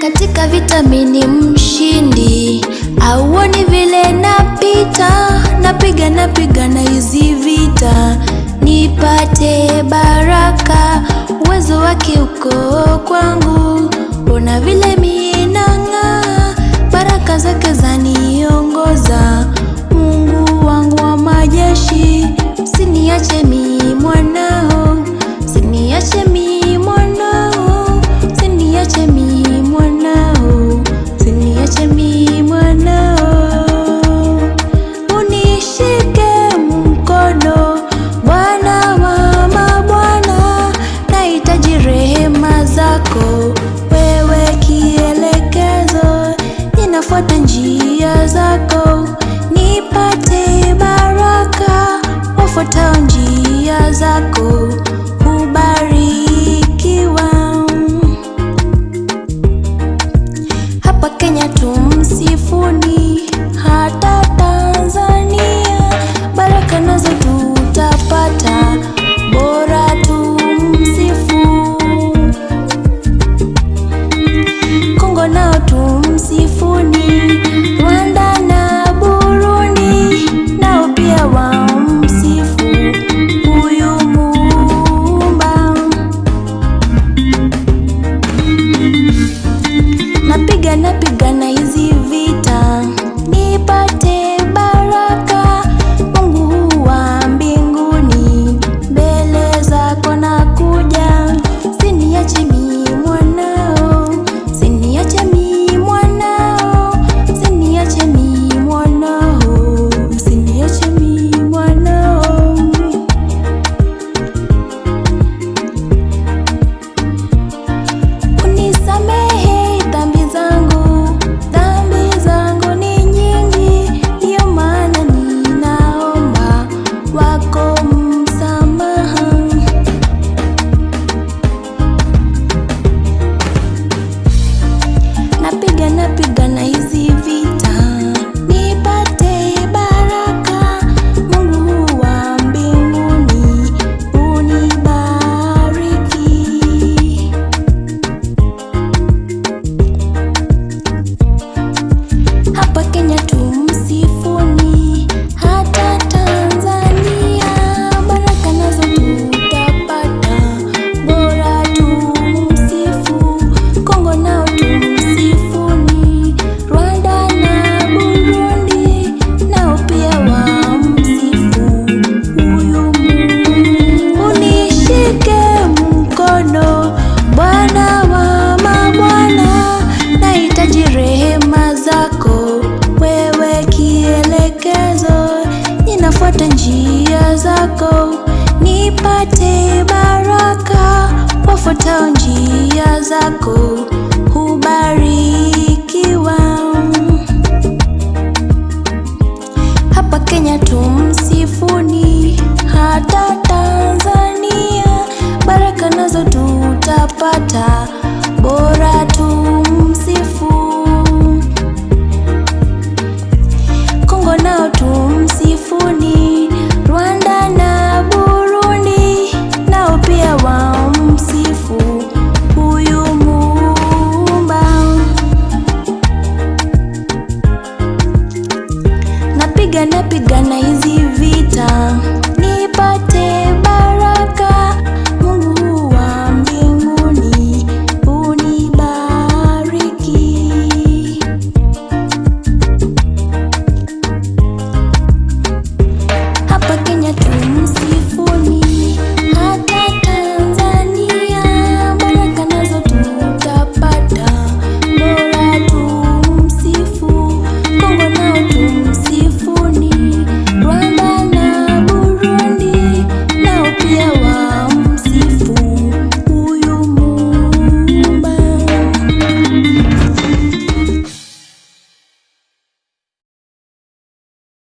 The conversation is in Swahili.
Katika vita mimi ni mshindi, auoni vile napita, napigana hizi vita nipate baraka. Uwezo wake uko kwangu, ona vile mimi nang'aa, baraka zake zaniongoza. Mungu wangu wa majeshi, usiniache mimi mwanao, usiniache mimi mwanao, usiniache mimi mwanao, usiniache mimi mwanao. Unishike mkono Bwana wa mabwana, nahitaji rehema zako, wewe kielekezo, ninafuata njia zako, nipate baraka. Wafuatao njia zako hubarikiwa. Hapa Kenya tumsifuni, hata Tanzania baraka nazo tutapata, bora tumsifu. Kongo nao tumsifuni, Rwanda na Burundi nao pia wamsifu huyu Muumba. Napigana hizi vita nipate baraka. Mungu wa mbinguni, mbele zako nakuja, usiniache mimi mwanao, usiniache mimi mwanao, usiniache mimi mwanao, usiniache mimi mwanao. Unisamehe dhambi zangu ni nyingi, ndiyo maana ninaomba wako msamaha. Napigana hizi vita nipate baraka. Mungu wa mbinguni unibariki. Hapa Kenya tumsifuni, hata Tanzania baraka nazo tutapata, bora tumsifu. Kongo nao tumsifuni, Rwanda na Burundi nao pia wamsifu huyu Mungu. Unishike mkono Bwana wa mabwana, nahitaji rehema zako, wewe kielekezo, ninafuata njia zako, nipate baraka. Wafuatao njia zako hubarikiwa. Hapa Kenya tumsifuni, hata Tanzania baraka nazo tutapata, bora tumsifu. Kongo nao tumsifuni, Rwanda na Burundi nao pia wamsifu huyu Muumba. Napigana hizi vita